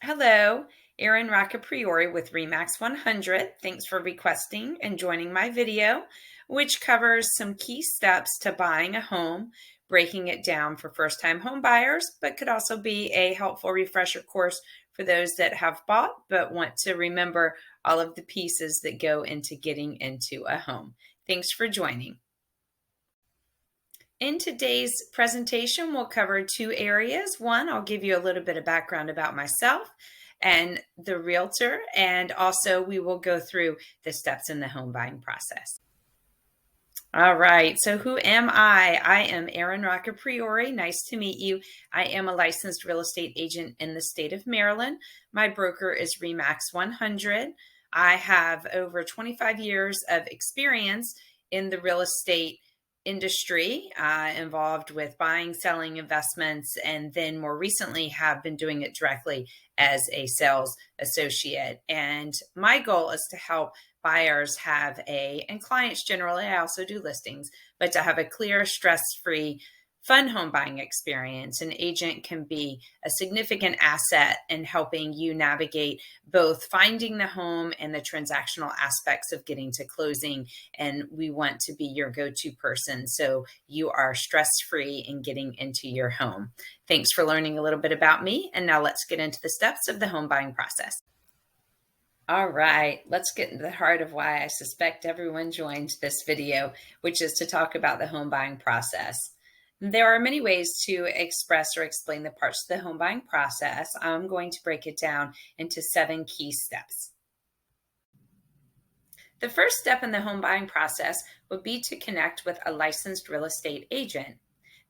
Hello, Erin Roccapriori with Remax 100. Thanks for requesting and joining my video, which covers some key steps to buying a home, breaking it down for first-time home buyers, but could also be a helpful refresher course for those that have bought but want to remember all of the pieces that go into getting into a home. Thanks for joining. In today's presentation, we'll cover two areas. One, I'll give you a little bit of background about myself and the realtor, and also we will go through the steps in the home buying process. All right, so who am I? I am Erin Roccapriori. Nice to meet you. I am a licensed real estate agent in the state of Maryland. My broker is Remax 100. I have over 25 years of experience in the real estate industry, involved with buying, selling investments, and then more recently have been doing it directly as a sales associate. And my goal is to help buyers and clients generally, I also do listings, but to have a clear, stress-free, fun home buying experience. An agent can be a significant asset in helping you navigate both finding the home and the transactional aspects of getting to closing. And we want to be your go-to person so you are stress-free in getting into your home. Thanks for learning a little bit about me. And now let's get into the steps of the home buying process. All right, let's get into the heart of why I suspect everyone joined this video, which is to talk about the home buying process. There are many ways to express or explain the parts of the home buying process. I'm going to break it down into 7 key steps. The first step in the home buying process would be to connect with a licensed real estate agent.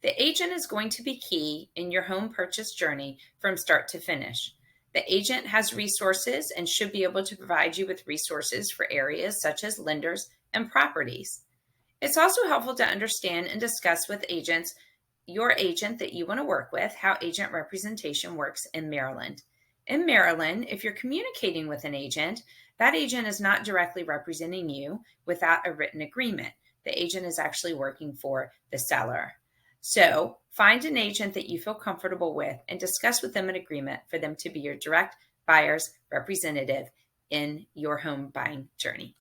The agent is going to be key in your home purchase journey from start to finish. The agent has resources and should be able to provide you with resources for areas such as lenders and properties. It's also helpful to understand and discuss with your agent that you want to work with, how agent representation works in Maryland. In Maryland, if you're communicating with an agent, that agent is not directly representing you without a written agreement. The agent is actually working for the seller. So find an agent that you feel comfortable with and discuss with them an agreement for them to be your direct buyer's representative in your home buying journey.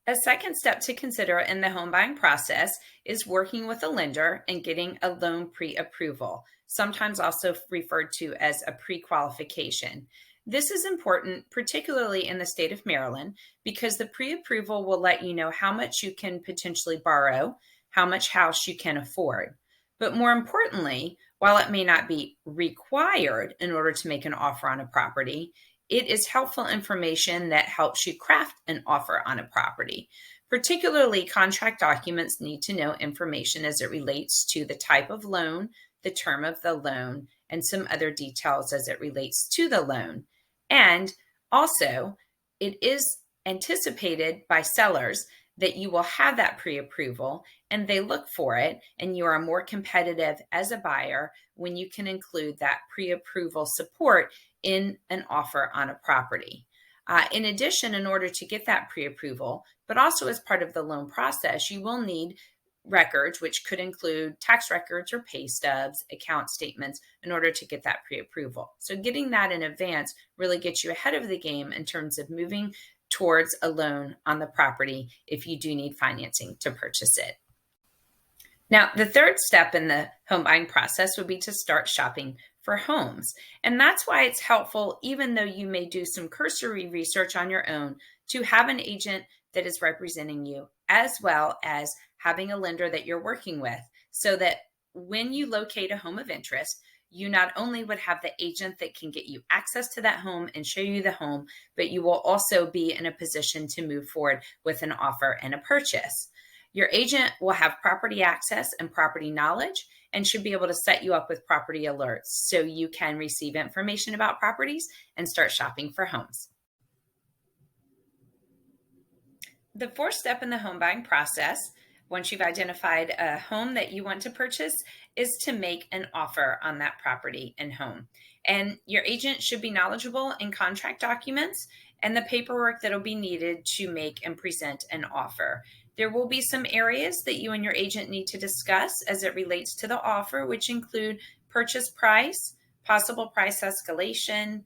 A second step to consider in the home buying process is working with a lender and getting a loan pre-approval, sometimes also referred to as a pre-qualification. This is important, particularly in the state of Maryland, because the pre-approval will let you know how much you can potentially borrow, how much house you can afford. But more importantly, while it may not be required in order to make an offer on a property, it is helpful information that helps you craft an offer on a property. Particularly, contract documents need to know information as it relates to the type of loan, the term of the loan, and some other details as it relates to the loan. And also, it is anticipated by sellers that you will have that pre-approval and they look for it, and you are more competitive as a buyer when you can include that pre-approval support in an offer on a property. In addition, in order to get that pre-approval, but also as part of the loan process, you will need records, which could include tax records or pay stubs, account statements, in order to get that pre-approval. So getting that in advance really gets you ahead of the game in terms of moving towards a loan on the property if you do need financing to purchase it. Now, the third step in the home buying process would be to start shopping for homes. And that's why it's helpful, even though you may do some cursory research on your own, to have an agent that is representing you, as well as having a lender that you're working with, so that when you locate a home of interest, you not only would have the agent that can get you access to that home and show you the home, but you will also be in a position to move forward with an offer and a purchase. Your agent will have property access and property knowledge and should be able to set you up with property alerts so you can receive information about properties and start shopping for homes. The fourth step in the home buying process, once you've identified a home that you want to purchase, is to make an offer on that property and home. And your agent should be knowledgeable in contract documents and the paperwork that will be needed to make and present an offer. There will be some areas that you and your agent need to discuss as it relates to the offer, which include purchase price, possible price escalation,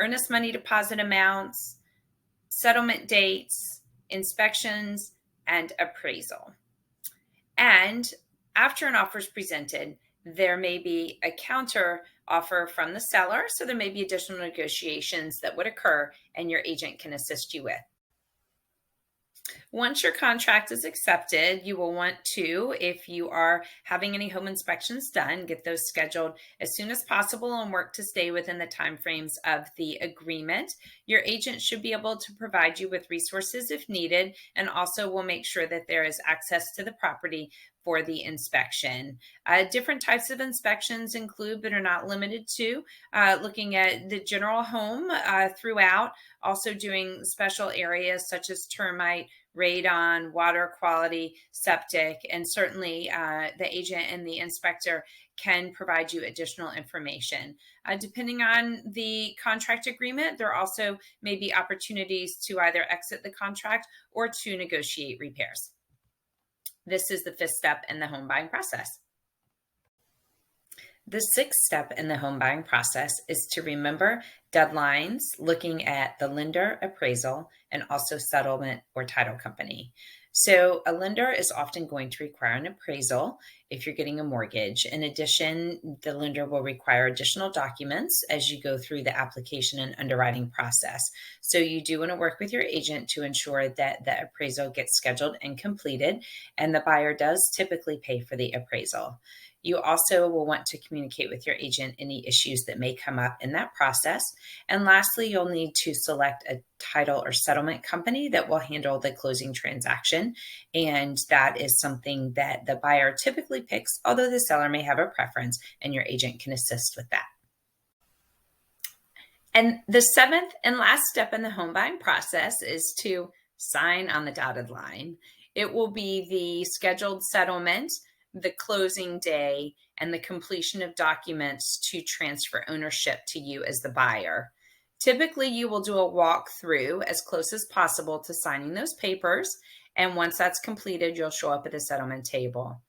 earnest money deposit amounts, settlement dates, inspections, and appraisal. And after an offer is presented, there may be a counter offer from the seller. So there may be additional negotiations that would occur and your agent can assist you with. Once your contract is accepted, you will want to, if you are having any home inspections done, get those scheduled as soon as possible and work to stay within the timeframes of the agreement. Your agent should be able to provide you with resources if needed, and also will make sure that there is access to the property for the inspection. Different types of inspections include, but are not limited to, looking at the general home throughout, also doing special areas such as termite, radon, water quality, septic, and certainly the agent and the inspector can provide you additional information. Depending on the contract agreement, there also may be opportunities to either exit the contract or to negotiate repairs. This is the fifth step in the home buying process. The sixth step in the home buying process is to remember deadlines, looking at the lender, appraisal, and also settlement or title company. So a lender is often going to require an appraisal if you're getting a mortgage. In addition, the lender will require additional documents as you go through the application and underwriting process. So you do want to work with your agent to ensure that the appraisal gets scheduled and completed, and the buyer does typically pay for the appraisal. You also will want to communicate with your agent any issues that may come up in that process. And lastly, you'll need to select a title or settlement company that will handle the closing transaction. And that is something that the buyer typically picks, although the seller may have a preference, and your agent can assist with that. And the seventh and last step in the home buying process is to sign on the dotted line. It will be the scheduled settlement, the closing day, and the completion of documents to transfer ownership to you as the buyer. Typically, you will do a walkthrough as close as possible to signing those papers, and once that's completed, you'll show up at the settlement table.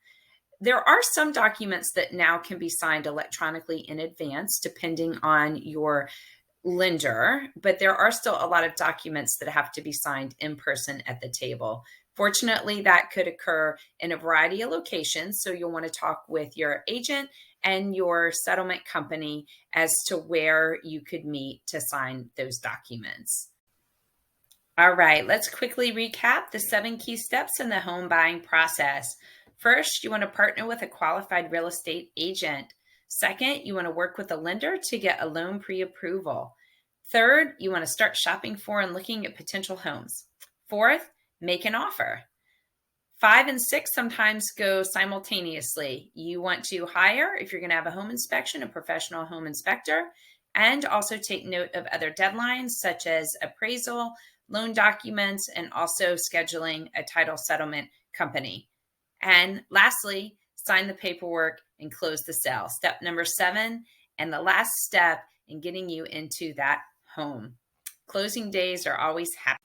There are some documents that now can be signed electronically in advance, depending on your lender, but there are still a lot of documents that have to be signed in person at the table. Fortunately, that could occur in a variety of locations, so you'll want to talk with your agent and your settlement company as to where you could meet to sign those documents. All right, let's quickly recap the 7 key steps in the home buying process. First, you want to partner with a qualified real estate agent. Second, you want to work with a lender to get a loan pre-approval. Third, you want to start shopping for and looking at potential homes. Fourth, make an offer. 5 and 6 sometimes go simultaneously. You want to hire, if you're going to have a home inspection, a professional home inspector, and also take note of other deadlines such as appraisal, loan documents, and also scheduling a title settlement company. And lastly, sign the paperwork and close the sale. Step number 7, and the last step in getting you into that home. Closing days are always happy.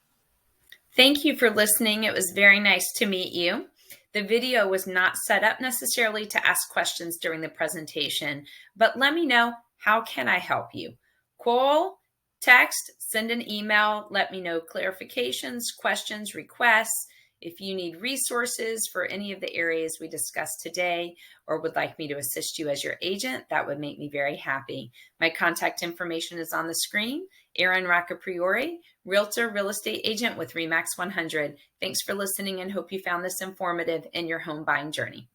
Thank you for listening. It was very nice to meet you. The video was not set up necessarily to ask questions during the presentation, but let me know, how can I help you? Call, text, send an email, let me know clarifications, questions, requests. If you need resources for any of the areas we discussed today or would like me to assist you as your agent, that would make me very happy. My contact information is on the screen. Erin Roccapriori, Realtor Real Estate Agent with RE/MAX 100. Thanks for listening and hope you found this informative in your home buying journey.